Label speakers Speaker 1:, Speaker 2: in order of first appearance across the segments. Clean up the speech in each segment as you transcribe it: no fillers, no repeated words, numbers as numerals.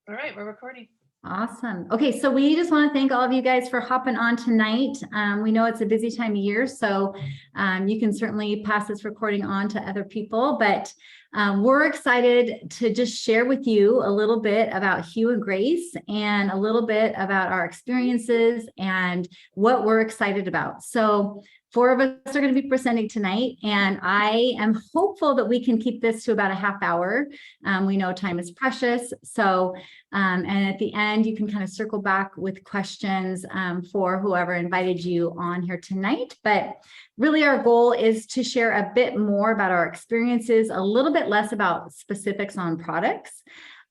Speaker 1: All right, we're recording.
Speaker 2: Awesome. Okay, so we just want to thank all of you guys for hopping on tonight. We know it's a busy time of year, so you can certainly pass this recording on to other people, but we're excited to just share with you a little bit about Hugh&Grace and a little bit about our experiences and what we're excited about. So 4 of us are going to be presenting tonight, and I am hopeful that we can keep this to about a half hour. We know time is precious, so and at the end, you can kind of circle back with questions for whoever invited you on here tonight. But really, our goal is to share a bit more about our experiences, a little bit less about specifics on products.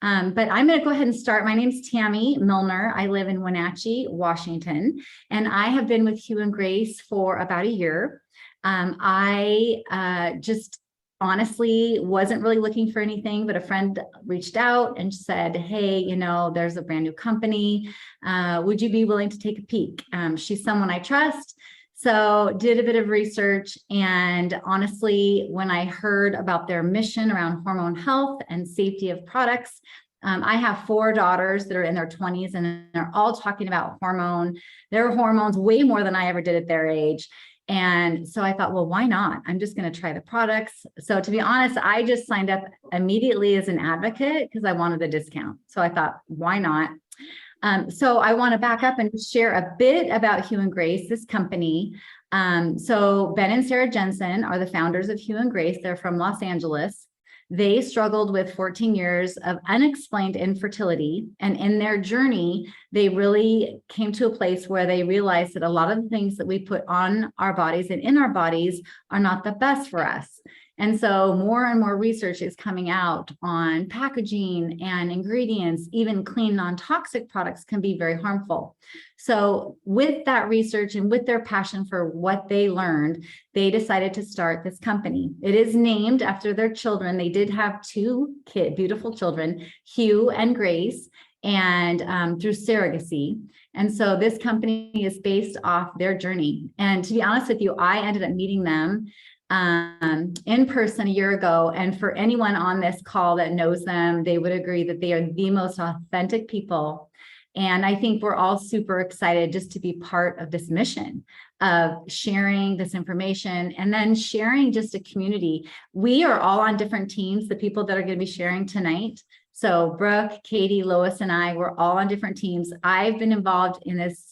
Speaker 2: But I'm going to go ahead and start. My name's Tammy Milner. I live in Wenatchee, Washington, and I have been with Hugh&Grace for about a year. I just honestly wasn't really looking for anything, but a friend reached out and said, hey, you know, there's a brand new company. Would you be willing to take a peek? She's someone I trust. So did a bit of research, and honestly, when I heard about their mission around hormone health and safety of products, I have 4 daughters that are in their 20s, and they're all talking about their hormones way more than I ever did at their age. And so I thought, well, why not? I'm just going to try the products. So to be honest, I just signed up immediately as an advocate because I wanted a discount. So I thought, why not? So I want to back up and share a bit about Hugh&Grace, this company. So Ben and Sarah Jensen are the founders of Hugh&Grace. They're from Los Angeles. They struggled with 14 years of unexplained infertility. And in their journey, they really came to a place where they realized that a lot of the things that we put on our bodies and in our bodies are not the best for us. And so more and more research is coming out on packaging and ingredients. Even clean, non-toxic products can be very harmful. So with that research and with their passion for what they learned, they decided to start this company. It is named after their children. They did have 2 beautiful children, Hugh and Grace, and through surrogacy. And so this company is based off their journey. And to be honest with you, I ended up meeting them in person a year ago. And for anyone on this call that knows them, they would agree that they are the most authentic people. And I think we're all super excited just to be part of this mission of sharing this information and then sharing just a community. We are all on different teams, the people that are going to be sharing tonight. So Brooke, Katie, Lois, and I, we're all on different teams. I've been involved in this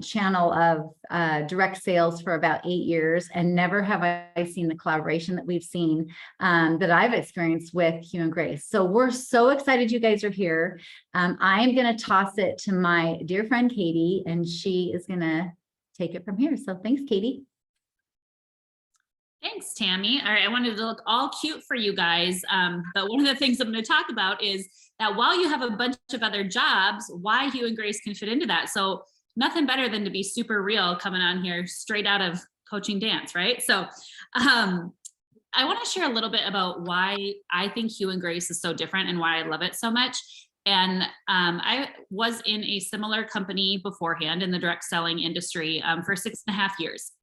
Speaker 2: channel of direct sales for about 8 years, and never have I seen the collaboration that we've seen that I've experienced with Hugh&Grace. So we're so excited you guys are here. I'm going to toss it to my dear friend Katie, and she is going to take it from here. So thanks, Katie.
Speaker 3: Thanks, Tammy. All right, I wanted to look all cute for you guys, but one of the things I'm going to talk about is that while you have a bunch of other jobs, why Hugh&Grace can fit into that. So nothing better than to be super real coming on here straight out of coaching dance, right? So I want to share a little bit about why I think Hugh&Grace is so different and why I love it so much. And I was in a similar company beforehand in the direct selling industry for 6.5 years.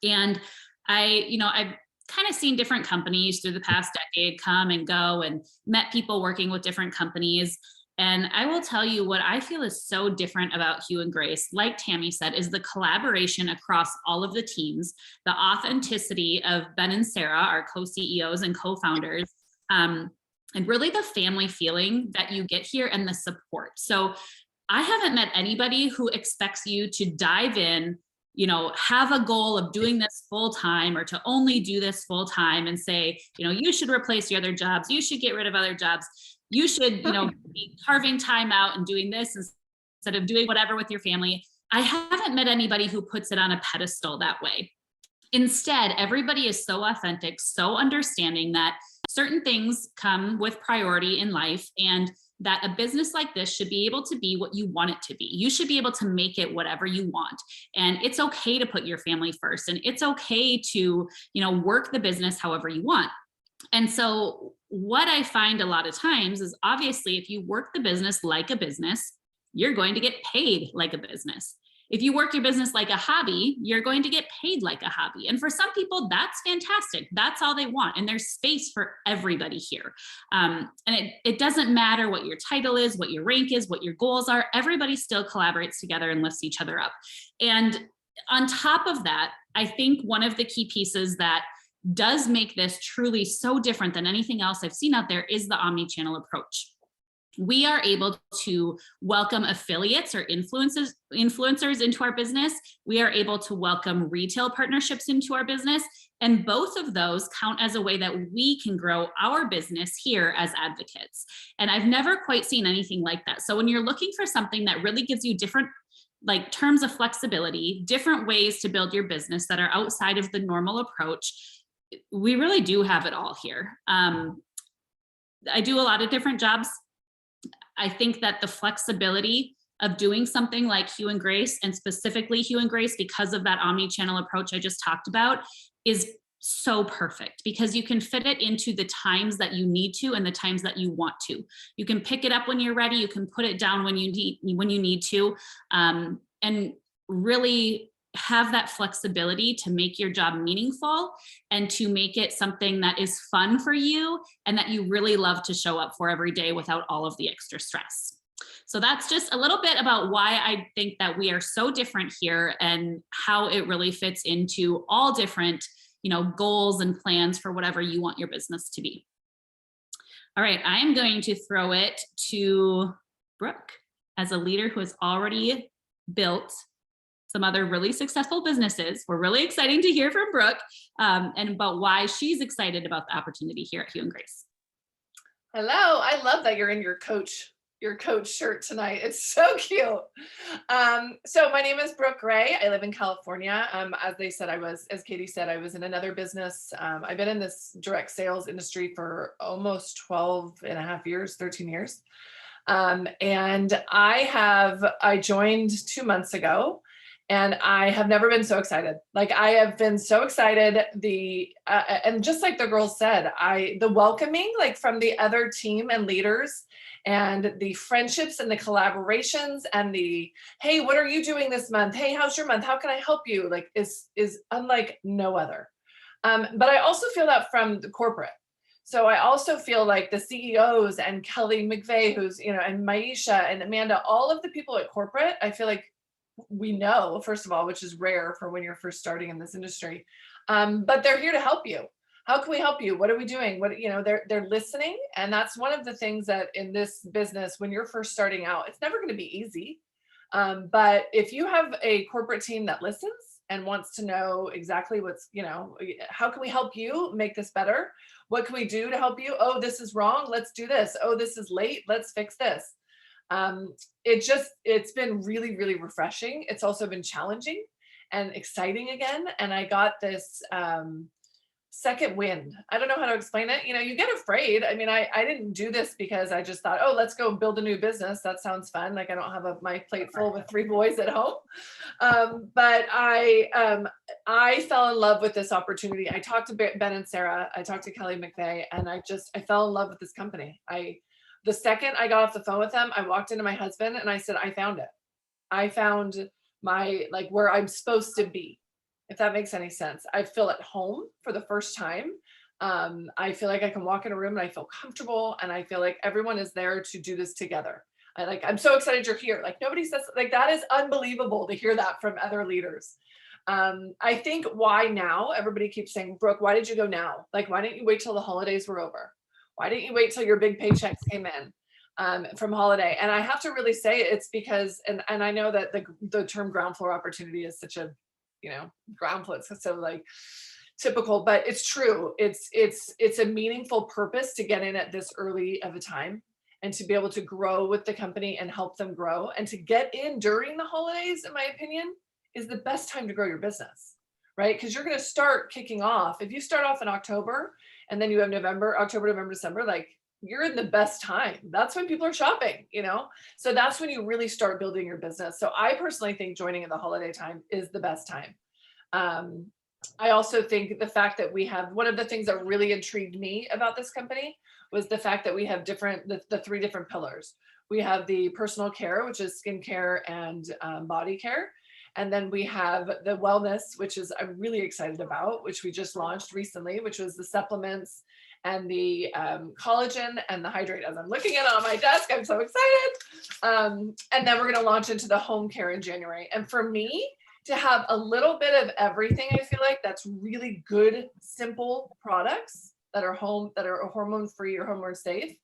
Speaker 3: And I've kind of seen different companies through the past decade come and go, and met people working with different companies. And I will tell you what I feel is so different about Hugh&Grace, like Tammy said, is the collaboration across all of the teams, the authenticity of Ben and Sarah, our co-CEOs and co-founders, and really the family feeling that you get here and the support. So I haven't met anybody who expects you to dive in, have a goal of doing this full time, or to only do this full time and say, you should replace your other jobs. You should get rid of other jobs. You should, be carving time out and doing this instead of doing whatever with your family. I haven't met anybody who puts it on a pedestal that way. Instead, everybody is so authentic, so understanding that certain things come with priority in life, and that a business like this should be able to be what you want it to be. You should be able to make it whatever you want. And it's okay to put your family first. And it's okay to, work the business however you want. And so what I find a lot of times is, obviously, if you work the business like a business, you're going to get paid like a business. If you work your business like a hobby, you're going to get paid like a hobby. And for some people, that's fantastic. That's all they want. And there's space for everybody here. And it doesn't matter what your title is, what your rank is, what your goals are. Everybody still collaborates together and lifts each other up. And on top of that, I think one of the key pieces that does make this truly so different than anything else I've seen out there is the omni-channel approach. We are able to welcome affiliates or influencers into our business. We are able to welcome retail partnerships into our business. And both of those count as a way that we can grow our business here as advocates. And I've never quite seen anything like that. So when you're looking for something that really gives you different like terms of flexibility, different ways to build your business that are outside of the normal approach, we really do have it all here. I do a lot of different jobs. I think that the flexibility of doing something like Hugh&Grace, and specifically Hugh&Grace because of that omni-channel approach I just talked about, is so perfect because you can fit it into the times that you need to and the times that you want to. You can pick it up when you're ready. You can put it down when you need to, and really have that flexibility to make your job meaningful and to make it something that is fun for you and that you really love to show up for every day without all of the extra stress. So that's just a little bit about why I think that we are so different here and how it really fits into all different, goals and plans for whatever you want your business to be. All right, I am going to throw it to Brooke as a leader who has already built some other really successful businesses. We're really excited to hear from Brooke and about why she's excited about the opportunity here at Hugh&Grace.
Speaker 1: Hello, I love that you're in your coach shirt tonight. It's so cute. So my name is Brooke Gray. I live in California. As Katie said, I was in another business. I've been in this direct sales industry for almost 12 and a half years, 13 years. And I joined 2 months ago. And I have never been so excited. Like I have been so excited. And just like the girls said, the welcoming, like from the other team and leaders, and the friendships and the collaborations and hey, what are you doing this month? Hey, how's your month? How can I help you? Like is unlike no other. But I also feel that from the corporate. So I also feel like the CEOs and Kelly McVeigh, who's, and Maisha and Amanda, all of the people at corporate, I feel like we know, first of all, which is rare for when you're first starting in this industry, but they're here to help you. How can we help you? What are we doing? They're listening. And that's one of the things that in this business, when you're first starting out, it's never going to be easy. But if you have a corporate team that listens and wants to know exactly how can we help you make this better? What can we do to help you? Oh, this is wrong. Let's do this. Oh, this is late. Let's fix this. It's been really, really refreshing. It's also been challenging and exciting again. And I got this, second wind. I don't know how to explain it. You get afraid. I mean, I didn't do this because I just thought, oh, let's go build a new business. That sounds fun. Like I don't have my plate full with 3 boys at home. But I fell in love with this opportunity. I talked to Ben and Sarah. I talked to Kelly McVeigh, and I fell in love with this company. The second I got off the phone with them, I walked into my husband and I said, I found it. I found where I'm supposed to be, if that makes any sense. I feel at home for the first time. I feel like I can walk in a room and I feel comfortable, and I feel like everyone is there to do this together. I'm so excited you're here. Like nobody says, like that is unbelievable to hear that from other leaders. I think why now? Everybody keeps saying, Brooke, why did you go now? Like, why didn't you wait till the holidays were over? Why didn't you wait till your big paychecks came in from holiday? And I have to really say it's because, and I know that the term ground floor opportunity is such a, ground floor, it's so like typical, but it's true. It's a meaningful purpose to get in at this early of a time and to be able to grow with the company and help them grow, and to get in during the holidays, in my opinion, is the best time to grow your business, right? Because you're going to start kicking off. If you start off in October and then you have October, November, December, like you're in the best time. That's when people are shopping, so that's when you really start building your business. So I personally think joining at the holiday time is the best time. I also think the fact that we have, one of the things that really intrigued me about this company was the fact that we have the 3 different pillars. We have the personal care, which is skincare and body care. And then we have the wellness, which is I'm really excited about, which we just launched recently, which was the supplements and the collagen and the hydrate. As I'm looking at it on my desk, I'm so excited. And then we're going to launch into the home care in January. And for me to have a little bit of everything, I feel like that's really good, simple products that are hormone free or hormone safe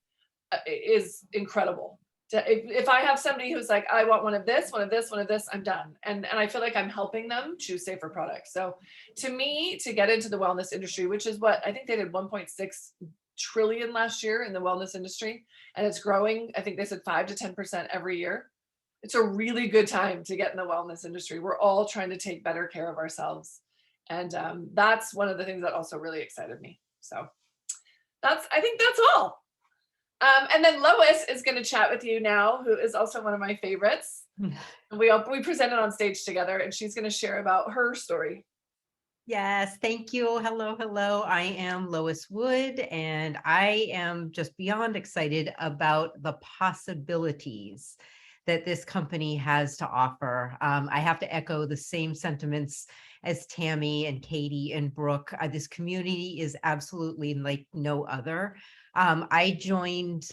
Speaker 1: is incredible. If I have somebody who's like, I want one of this, one of this, one of this, I'm done. And I feel like I'm helping them choose safer products. So to me, to get into the wellness industry, which is what I think they did 1.6 trillion last year in the wellness industry, and it's growing, I think they said 5 to 10% every year. It's a really good time to get in the wellness industry. We're all trying to take better care of ourselves. And that's one of the things that also really excited me. So I think that's all. And then Lois is going to chat with you now, who is also one of my favorites. We presented on stage together, and she's going to share about her story.
Speaker 4: Yes, thank you. Hello, hello. I am Lois Wood, and I am just beyond excited about the possibilities that this company has to offer. I have to echo the same sentiments as Tammy and Katie and Brooke. This community is absolutely like no other. I joined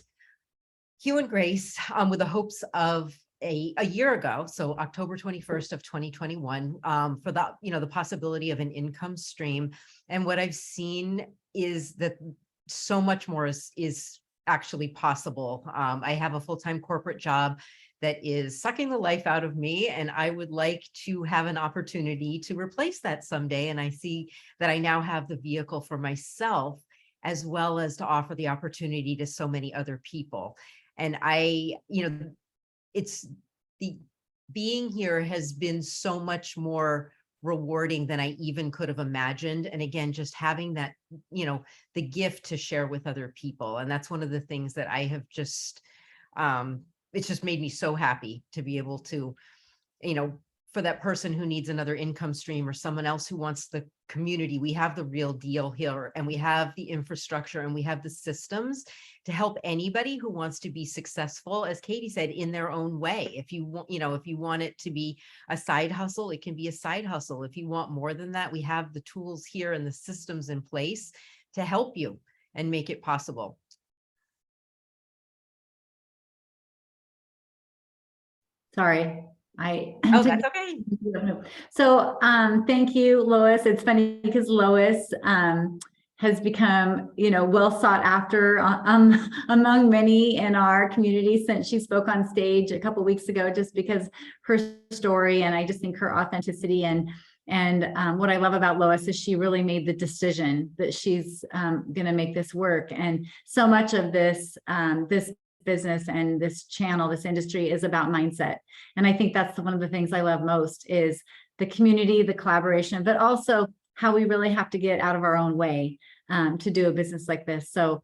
Speaker 4: Hugh&Grace with the hopes of a year ago, so October 21st of 2021, for the possibility of an income stream. And what I've seen is that so much more is actually possible. I have a full-time corporate job that is sucking the life out of me, and I would like to have an opportunity to replace that someday. And I see that I now have the vehicle for myself, as well as to offer the opportunity to so many other people. And being here has been so much more rewarding than I even could have imagined. And again, just having that, the gift to share with other people. And that's one of the things that I have just, it's just made me so happy to be able to, for that person who needs another income stream or someone else who wants the community, we have the real deal here, and we have the infrastructure and we have the systems to help anybody who wants to be successful, as Katie said, in their own way. If you want, if you want it to be a side hustle, it can be a side hustle. If you want more than that, we have the tools here and the systems in place to help you and make it possible.
Speaker 2: Sorry.
Speaker 4: Oh, that's okay.
Speaker 2: So thank you, Lois. It's funny because Lois has become, well sought after among many in our community since she spoke on stage a couple of weeks ago, just because her story, and I just think her authenticity and what I love about Lois is she really made the decision that she's going to make this work. And so much of this business and this channel, this industry is about mindset. And I think that's one of the things I love most is the community, the collaboration, but also how we really have to get out of our own way to do a business like this. So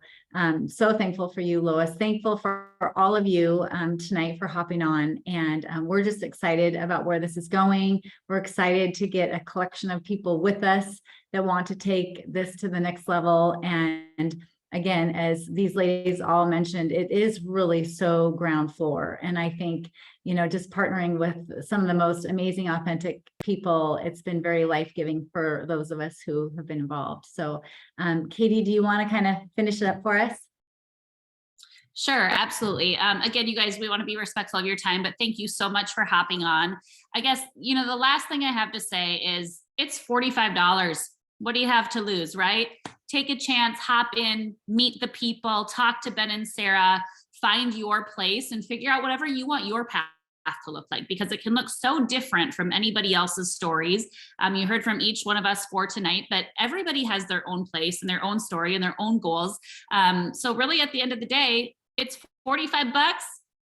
Speaker 2: so thankful for you, Lois. Thankful for all of you tonight for hopping on. And we're just excited about where this is going. We're excited to get a collection of people with us that want to take this to the next level. And again, as these ladies all mentioned, it is really so ground floor. And I think, just partnering with some of the most amazing, authentic people, it's been very life-giving for those of us who have been involved. So Katie, do you want to kind of finish it up for us?
Speaker 3: Sure, absolutely. Again, you guys, we want to be respectful of your time, but thank you so much for hopping on. I guess, the last thing I have to say is it's $45. What do you have to lose, right? Take a chance, hop in, meet the people, talk to Ben and Sarah, find your place and figure out whatever you want your path to look like, because it can look so different from anybody else's stories. You heard from each one of us for tonight, but everybody has their own place and their own story and their own goals. So really at the end of the day, it's $45.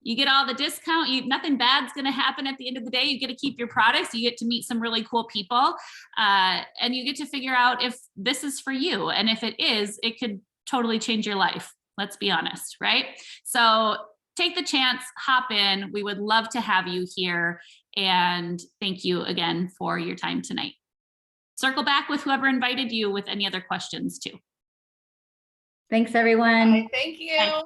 Speaker 3: You get all the discount. Nothing bad's going to happen at the end of the day. You get to keep your products. You get to meet some really cool people, and you get to figure out if this is for you. And if it is, it could totally change your life. Let's be honest, right? So take the chance, hop in. We would love to have you here. And thank you again for your time tonight. Circle back with whoever invited you with any other questions too.
Speaker 2: Thanks, everyone.
Speaker 1: Thank you.
Speaker 3: Bye.